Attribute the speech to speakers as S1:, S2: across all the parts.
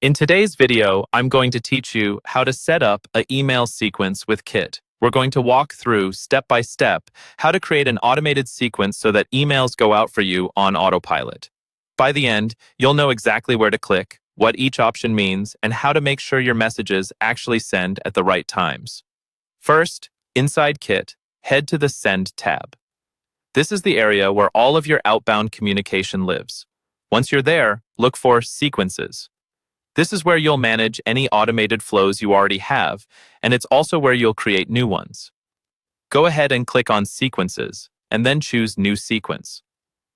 S1: In today's video, I'm going to teach you how to set up an email sequence with Kit. We're going to walk through step by step how to create an automated sequence so that emails go out for you on autopilot. By the end, you'll know exactly where to click, what each option means, and how to make sure your messages actually send at the right times. First, inside Kit, head to the Send tab. This is the area where all of your outbound communication lives. Once you're there, look for Sequences. This is where you'll manage any automated flows you already have, and it's also where you'll create new ones. Go ahead and click on Sequences, and then choose New Sequence.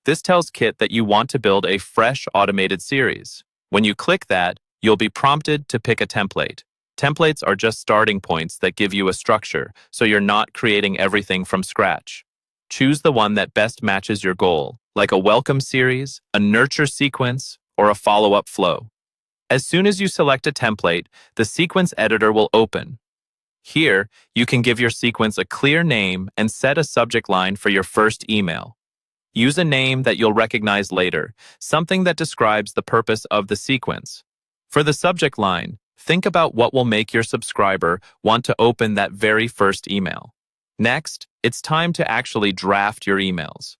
S1: This tells Kit that you want to build a fresh automated series. When you click that, you'll be prompted to pick a template. Templates are just starting points that give you a structure, so you're not creating everything from scratch. Choose the one that best matches your goal, like a welcome series, a nurture sequence, or a follow-up flow. As soon as you select a template, the sequence editor will open. Here, you can give your sequence a clear name and set a subject line for your first email. Use a name that you'll recognize later, something that describes the purpose of the sequence. For the subject line, think about what will make your subscriber want to open that very first email. Next, it's time to actually draft your emails.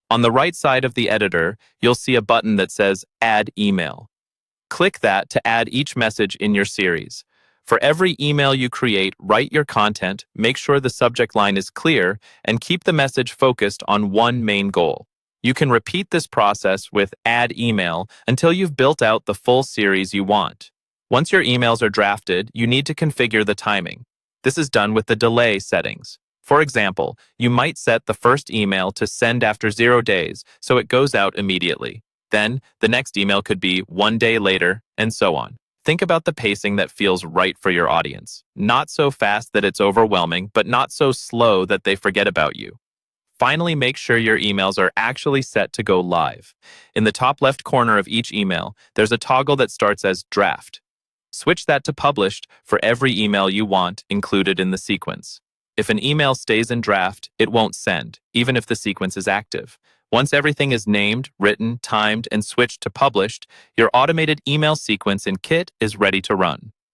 S1: On the right side of the editor, you'll see a button that says Add Email. Click that to add each message in your series. For every email you create, write your content, make sure the subject line is clear, and keep the message focused on one main goal. You can repeat this process with Add Email until you've built out the full series you want. Once your emails are drafted, you need to configure the timing. This is done with the delay settings. For example, you might set the first email to send after 0 days, so it goes out immediately. Then, the next email could be 1 day later, and so on. Think about the pacing that feels right for your audience. Not so fast that it's overwhelming, but not so slow that they forget about you. Finally, make sure your emails are actually set to go live. In the top left corner of each email, there's a toggle that starts as Draft. Switch that to Published for every email you want included in the sequence. If an email stays in draft, it won't send, even if the sequence is active. Once everything is named, written, timed, and switched to published, your automated email sequence in Kit is ready to run.